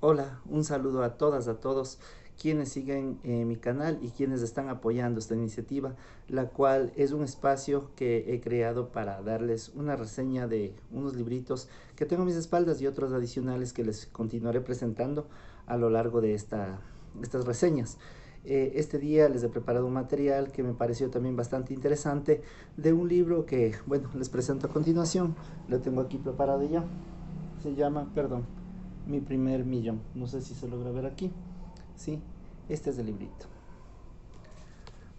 Hola, un saludo a todas, a todos quienes siguen mi canal y quienes están apoyando esta iniciativa, la cual es un espacio que he creado para darles una reseña de unos libritos que tengo a mis espaldas y otros adicionales que les continuaré presentando a lo largo de estas reseñas. Este día les he preparado un material que me pareció también bastante interesante de un libro que, bueno, les presento a continuación. Lo tengo aquí preparado ya. Se llama, perdón, Mi primer millón. No sé si se logra ver aquí. Sí, este es el librito.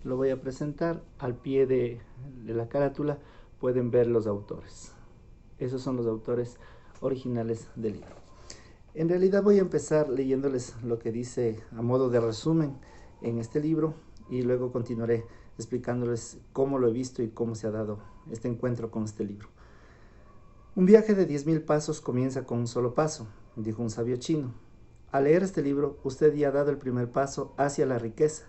Lo voy a presentar al pie de la carátula. Pueden ver los autores. Esos son los autores originales del libro. En realidad voy a empezar leyéndoles lo que dice a modo de resumen en este libro y luego continuaré explicándoles cómo lo he visto y cómo se ha dado este encuentro con este libro. Un viaje de 10.000 pasos comienza con un solo paso, dijo un sabio chino. Al leer este libro, usted ya ha dado el primer paso hacia la riqueza,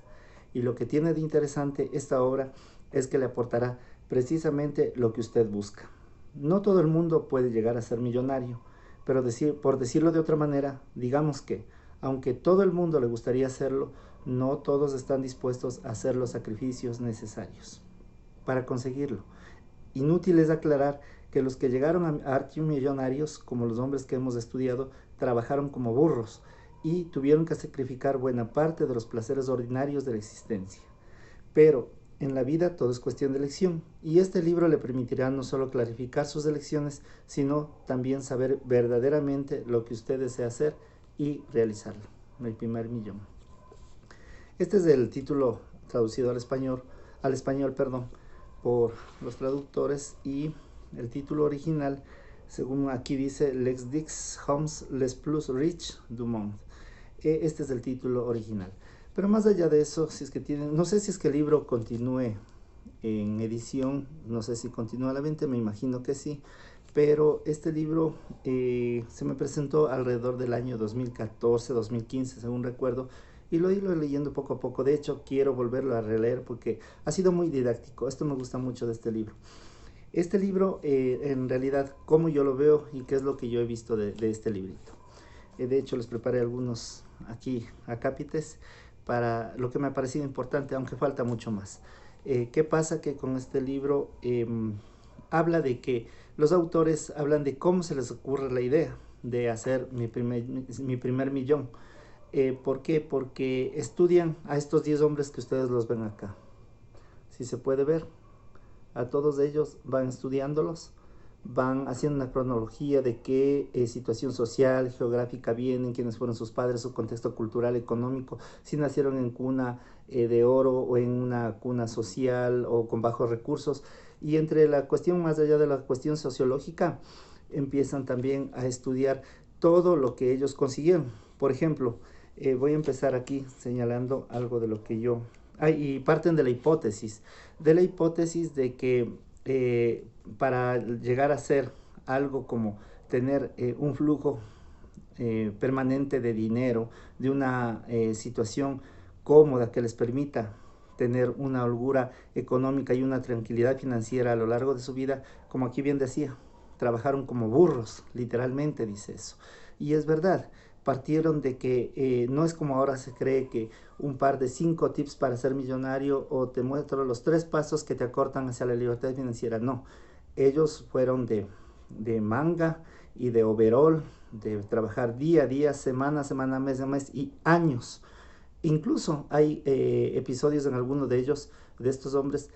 y lo que tiene de interesante esta obra es que le aportará precisamente lo que usted busca. No todo el mundo puede llegar a ser millonario, pero por decirlo de otra manera, digamos que, aunque todo el mundo le gustaría hacerlo, no todos están dispuestos a hacer los sacrificios necesarios para conseguirlo. Inútil es aclarar que los que llegaron a archimillonarios, como los hombres que hemos estudiado, trabajaron como burros y tuvieron que sacrificar buena parte de los placeres ordinarios de la existencia. Pero en la vida todo es cuestión de elección, y este libro le permitirá no solo clarificar sus elecciones, sino también saber verdaderamente lo que usted desea hacer y realizarlo. El primer millón. Este es el título traducido al español, perdón, por los traductores, y el título original, según aquí dice, Les dix hommes les plus riches du monde. Este es el título original. Pero más allá de eso, si es que tienen, no sé si es que el libro continúe en edición, no sé si continúa a la venta, me imagino que sí, pero este libro se me presentó alrededor del año 2014, 2015, según recuerdo, y lo he ido leyendo poco a poco. De hecho, quiero volverlo a releer porque ha sido muy didáctico. Esto me gusta mucho de este libro. Este libro, en realidad, cómo yo lo veo y qué es lo que yo he visto de este librito. De hecho, les preparé algunos aquí acápites para lo que me ha parecido importante, aunque falta mucho más. ¿Qué pasa? Que con este libro habla de que los autores hablan de cómo se les ocurre la idea de hacer mi primer millón. ¿Por qué? Porque estudian a estos 10 hombres que ustedes los ven acá. Si se puede ver, a todos ellos van estudiándolos, van haciendo una cronología de qué situación social, geográfica vienen, quiénes fueron sus padres, su contexto cultural, económico, si nacieron en cuna de oro o en una cuna social o con bajos recursos. Y entre la cuestión, más allá de la cuestión sociológica, empiezan también a estudiar todo lo que ellos consiguieron. Por ejemplo, voy a empezar aquí señalando algo de lo que yo... y parten de la hipótesis de que para llegar a ser algo como tener un flujo permanente de dinero, de una situación cómoda que les permita tener una holgura económica y una tranquilidad financiera a lo largo de su vida, como aquí bien decía, trabajaron como burros, literalmente dice eso. Y es verdad, partieron de que no es como ahora se cree que un par de 5 tips para ser millonario o te muestro los 3 pasos que te acortan hacia la libertad financiera. No, ellos fueron de manga y de overall, de trabajar día a día, semana a semana, mes a mes y años. Incluso hay episodios en alguno de ellos, de estos hombres,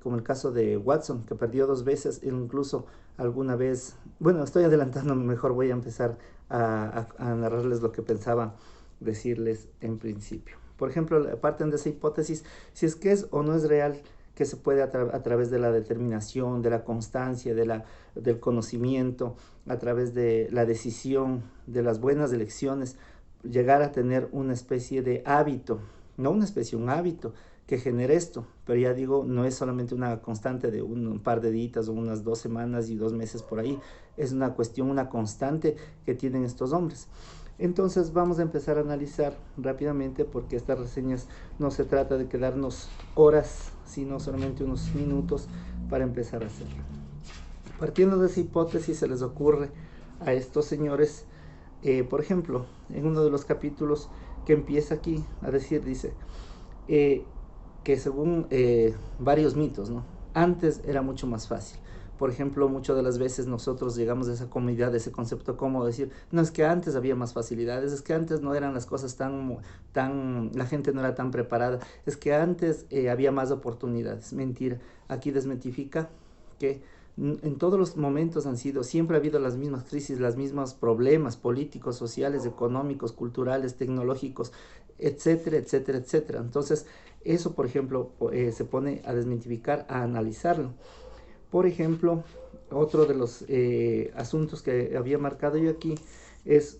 como el caso de Watson, que perdió 2 veces, incluso alguna vez, bueno, estoy adelantando, mejor voy a empezar a narrarles lo que pensaba decirles en principio. Por ejemplo, parten de esa hipótesis, si es que es o no es real que se puede a través de la determinación, de la constancia, del conocimiento, a través de la decisión, de las buenas elecciones, llegar a tener una especie de hábito, no una especie, un hábito que genere esto. Pero ya digo, no es solamente una constante de un par de días o unas 2 semanas y 2 meses por ahí, es una cuestión, una constante que tienen estos hombres. Entonces vamos a empezar a analizar rápidamente, porque estas reseñas no se trata de quedarnos horas, sino solamente unos minutos para empezar a hacerlo. Partiendo de esa hipótesis, se les ocurre a estos señores Por ejemplo, en uno de los capítulos que empieza aquí a decir, dice, eh, que según varios mitos, ¿no? Antes era mucho más fácil. Por ejemplo, muchas de las veces nosotros llegamos a esa comunidad, de ese concepto cómodo, decir, no, es que antes había más facilidades, es que antes no eran las cosas la gente no era tan preparada, es que antes había más oportunidades. Mentira, aquí desmitifica que en todos los momentos siempre ha habido las mismas crisis, los mismos problemas políticos, sociales, económicos, culturales, tecnológicos, etcétera, etcétera, etcétera. Entonces, eso, por ejemplo, se pone a desmitificar, a analizarlo. Por ejemplo, otro de los asuntos que había marcado yo aquí es,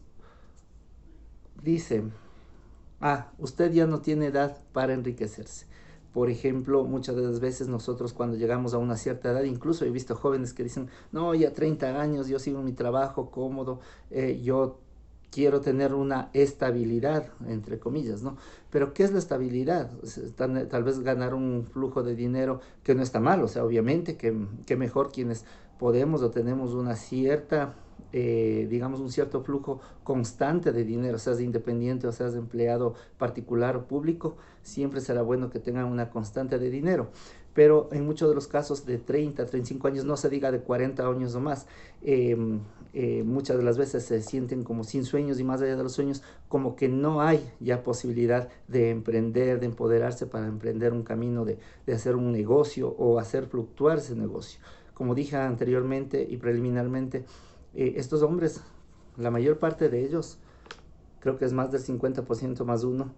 dice, usted ya no tiene edad para enriquecerse. Por ejemplo, muchas de las veces nosotros cuando llegamos a una cierta edad, incluso he visto jóvenes que dicen, no, ya 30 años, yo sigo mi trabajo cómodo, yo quiero tener una estabilidad, entre comillas, ¿no? Pero ¿qué es la estabilidad? Tal vez ganar un flujo de dinero que no está mal, o sea, obviamente que mejor quienes podemos o tenemos una cierta, digamos, un cierto flujo constante de dinero, seas independiente o seas empleado particular o público, siempre será bueno que tengan una constante de dinero. Pero en muchos de los casos de 30, 35 años, no se diga de 40 años o más, muchas de las veces se sienten como sin sueños y más allá de los sueños, como que no hay ya posibilidad de emprender, de empoderarse para emprender un camino de hacer un negocio o hacer fluctuar ese negocio. Como dije anteriormente y preliminarmente, estos hombres, la mayor parte de ellos, creo que es más del 50% más uno,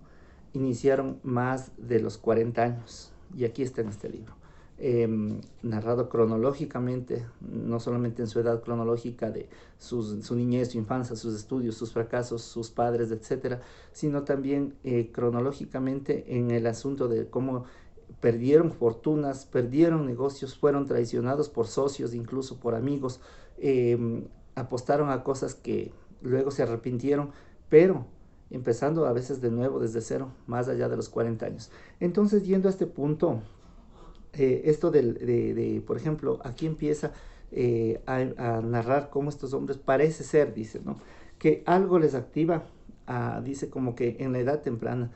iniciaron más de los 40 años. Y aquí está en este libro. Narrado cronológicamente, no solamente en su edad cronológica de su niñez, su infancia, sus estudios, sus fracasos, sus padres, etcétera, sino también cronológicamente en el asunto de cómo perdieron fortunas, perdieron negocios, fueron traicionados por socios, incluso por amigos, apostaron a cosas que luego se arrepintieron, pero empezando a veces de nuevo desde cero, más allá de los 40 años. Entonces, yendo a este punto, esto por ejemplo, aquí empieza a narrar cómo estos hombres parece ser, dice, ¿no? Que algo les activa, dice como que en la edad temprana,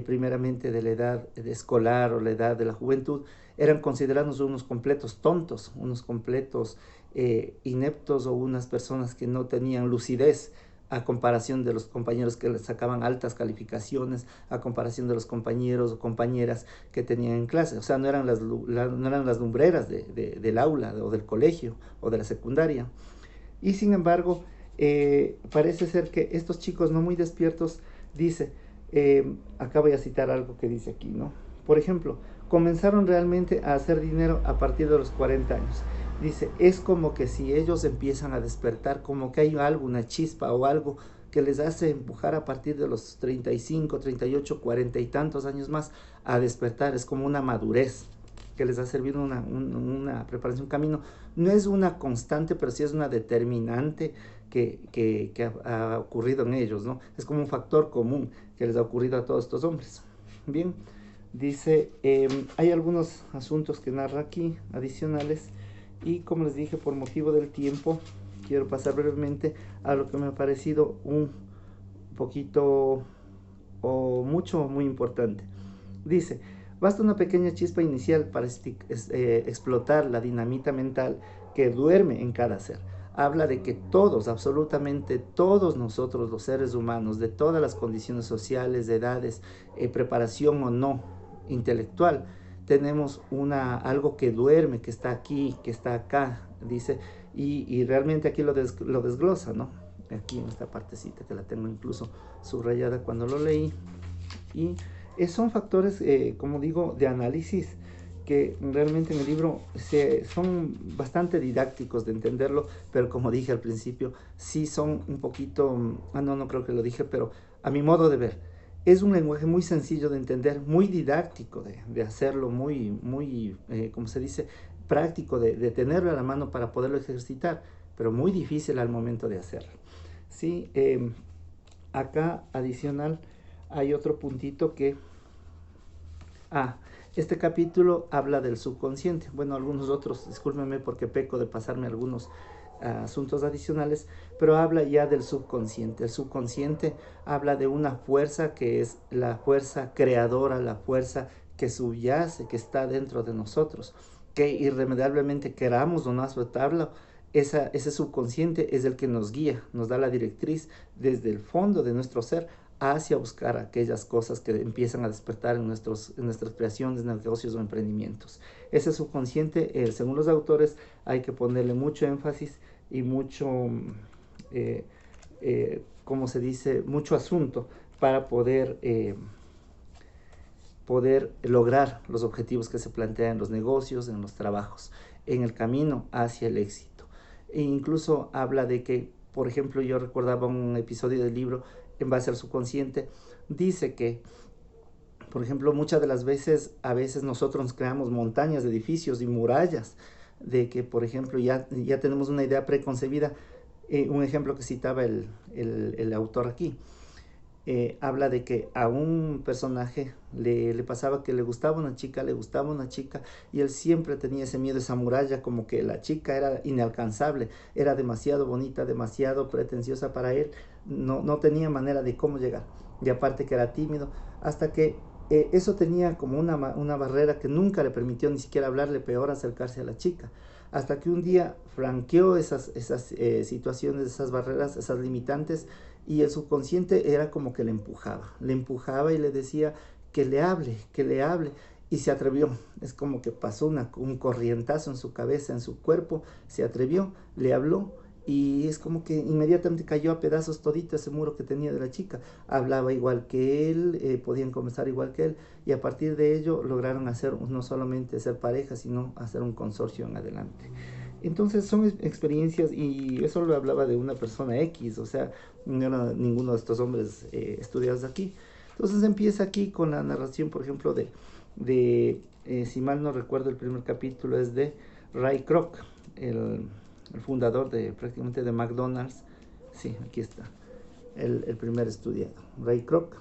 primeramente de la edad de escolar o la edad de la juventud, eran considerados unos completos tontos, unos completos ineptos o unas personas que no tenían lucidez, a comparación de los compañeros que les sacaban altas calificaciones, a comparación de los compañeros o compañeras que tenían en clase. O sea, no eran las lumbreras del aula o del colegio o de la secundaria. Y sin embargo, parece ser que estos chicos no muy despiertos, dice, acá voy a citar algo que dice aquí, ¿no? Por ejemplo, comenzaron realmente a hacer dinero a partir de los 40 años. Dice, es como que si ellos empiezan a despertar, como que hay algo, una chispa o algo que les hace empujar a partir de los 35, 38, 40 y tantos años más a despertar. Es como una madurez que les ha servido una preparación, un camino. No es una constante, pero sí es una determinante que ha ocurrido en ellos, ¿no? Es como un factor común que les ha ocurrido a todos estos hombres. Bien, dice, hay algunos asuntos que narra aquí, adicionales, y como les dije, por motivo del tiempo, quiero pasar brevemente a lo que me ha parecido un poquito o mucho, muy importante. Dice, basta una pequeña chispa inicial para explotar la dinamita mental que duerme en cada ser. Habla de que todos, absolutamente todos nosotros, los seres humanos, de todas las condiciones sociales, de edades, preparación o no intelectual, tenemos algo que duerme, que está aquí, que está acá, dice, y realmente aquí lo desglosa, ¿no? Aquí en esta partecita que la tengo incluso subrayada cuando lo leí. Y son factores, como digo, de análisis que realmente en el libro son bastante didácticos de entenderlo, pero como dije al principio, sí son un poquito, no creo que lo dije, pero a mi modo de ver, es un lenguaje muy sencillo de entender, muy didáctico de hacerlo, muy como se dice, práctico de tenerlo a la mano para poderlo ejercitar, pero muy difícil al momento de hacerlo. Sí, acá adicional hay otro puntito que... este capítulo habla del subconsciente. Bueno, algunos otros, discúlpenme porque peco de pasarme algunos asuntos adicionales, pero habla ya del subconsciente. El subconsciente habla de una fuerza que es la fuerza creadora, la fuerza que subyace, que está dentro de nosotros, que irremediablemente queramos o no aceptarlo, ese subconsciente es el que nos guía, nos da la directriz desde el fondo de nuestro ser hacia buscar aquellas cosas que empiezan a despertar en nuestras creaciones, negocios o emprendimientos. Ese subconsciente, según los autores, hay que ponerle mucho énfasis y mucho, ¿cómo se dice? Mucho asunto para poder lograr los objetivos que se plantean en los negocios, en los trabajos, en el camino hacia el éxito. E incluso habla de que, por ejemplo, yo recordaba un episodio del libro en base al subconsciente, dice que, por ejemplo, muchas de las veces, a veces nosotros creamos montañas de edificios y murallas, de que, por ejemplo, ya tenemos una idea preconcebida. Un ejemplo que citaba el autor aquí, habla de que a un personaje le pasaba que le gustaba una chica, y él siempre tenía ese miedo, esa muralla, como que la chica era inalcanzable, era demasiado bonita, demasiado pretenciosa para él, no tenía manera de cómo llegar, y aparte que era tímido, hasta que eso tenía como una barrera que nunca le permitió ni siquiera hablarle, peor acercarse a la chica, hasta que un día franqueó esas situaciones, esas barreras, esas limitantes, y el subconsciente era como que le empujaba y le decía que le hable, y se atrevió. Es como que pasó un corrientazo en su cabeza, en su cuerpo, se atrevió, le habló, y es como que inmediatamente cayó a pedazos todito ese muro que tenía de la chica. Hablaba igual que él, podían conversar igual que él, y a partir de ello lograron hacer, no solamente ser pareja, sino hacer un consorcio en adelante. Entonces son experiencias, y eso lo hablaba de una persona X, o sea, no era ninguno de estos hombres estudiados aquí. Entonces empieza aquí con la narración, por ejemplo, si mal no recuerdo, el primer capítulo es de Ray Kroc, el fundador prácticamente de McDonald's. Sí, aquí está, el primer estudiado, Ray Kroc.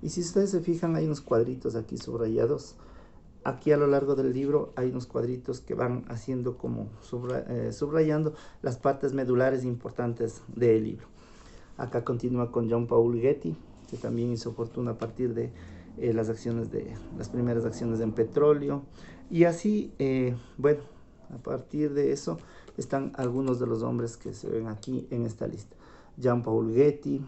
Y si ustedes se fijan, hay unos cuadritos aquí subrayados. Aquí a lo largo del libro hay unos cuadritos que van haciendo como subrayando las partes medulares importantes del libro. Acá continúa con John Paul Getty, que también hizo fortuna a partir de las primeras acciones en petróleo. Y así, bueno, a partir de eso están algunos de los hombres que se ven aquí en esta lista. John Paul Getty,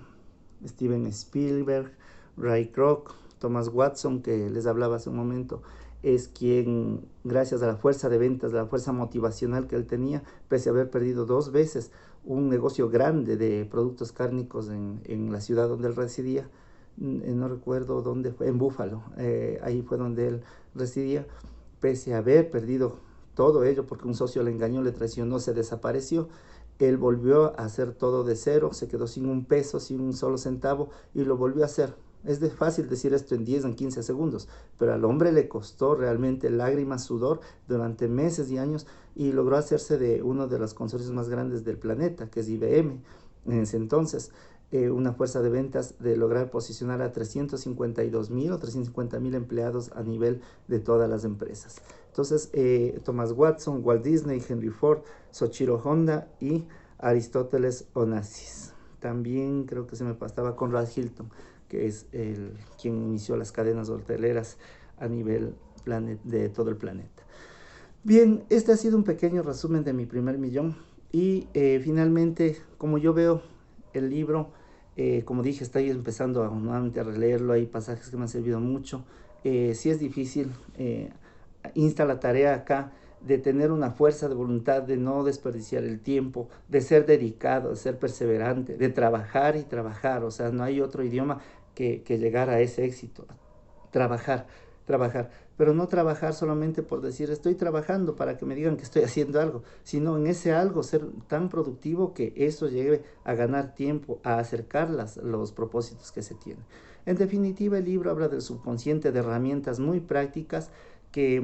Steven Spielberg, Ray Kroc, Thomas Watson, que les hablaba hace un momento, es quien, gracias a la fuerza de ventas, la fuerza motivacional que él tenía, pese a haber perdido 2 veces un negocio grande de productos cárnicos en la ciudad donde él residía, no recuerdo dónde fue, en Búfalo, ahí fue donde él residía, pese a haber perdido todo ello porque un socio le engañó, le traicionó, se desapareció, él volvió a hacer todo de cero, se quedó sin un peso, sin un solo centavo, y lo volvió a hacer. Es fácil decir esto en 10, en 15 segundos, pero al hombre le costó realmente lágrimas, sudor durante meses y años, y logró hacerse de uno de los consorcios más grandes del planeta, que es IBM. En ese entonces, una fuerza de ventas de lograr posicionar a 352,000 o 350,000 empleados a nivel de todas las empresas. Entonces, Thomas Watson, Walt Disney, Henry Ford, Soichiro Honda y Aristóteles Onassis. También creo que se me pasaba Conrad Hilton, que es quien inició las cadenas hoteleras a nivel de todo el planeta. Bien, este ha sido un pequeño resumen de mi primer millón, y finalmente, como yo veo el libro, como dije, estoy empezando nuevamente a releerlo, hay pasajes que me han servido mucho. Sí es difícil, insta la tarea acá de tener una fuerza de voluntad, de no desperdiciar el tiempo, de ser dedicado, de ser perseverante, de trabajar y trabajar. O sea, no hay otro idioma que llegar a ese éxito. Trabajar, pero no trabajar solamente por decir estoy trabajando para que me digan que estoy haciendo algo, sino en ese algo ser tan productivo que eso llegue a ganar tiempo, a acercar los propósitos que se tienen. En definitiva, el libro habla del subconsciente, de herramientas muy prácticas, que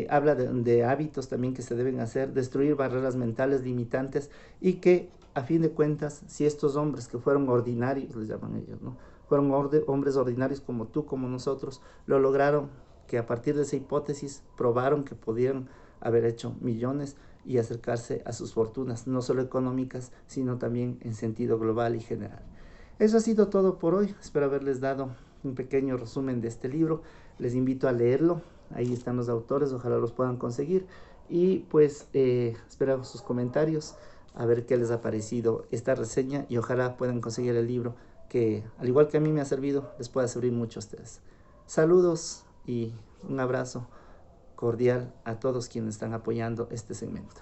habla de hábitos también que se deben hacer, destruir barreras mentales limitantes, y que a fin de cuentas, si estos hombres que fueron ordinarios, les llaman ellos, ¿no?, fueron hombres ordinarios como tú, como nosotros, lo lograron, que a partir de esa hipótesis probaron que podían haber hecho millones, y acercarse a sus fortunas, no solo económicas, sino también en sentido global y general. Eso ha sido todo por hoy. Espero haberles dado un pequeño resumen de este libro. Les invito a leerlo. Ahí están los autores, ojalá los puedan conseguir. Y pues espero sus comentarios, a ver qué les ha parecido esta reseña y ojalá puedan conseguir el libro que, al igual que a mí me ha servido, les pueda servir mucho a ustedes. Saludos y un abrazo cordial a todos quienes están apoyando este segmento.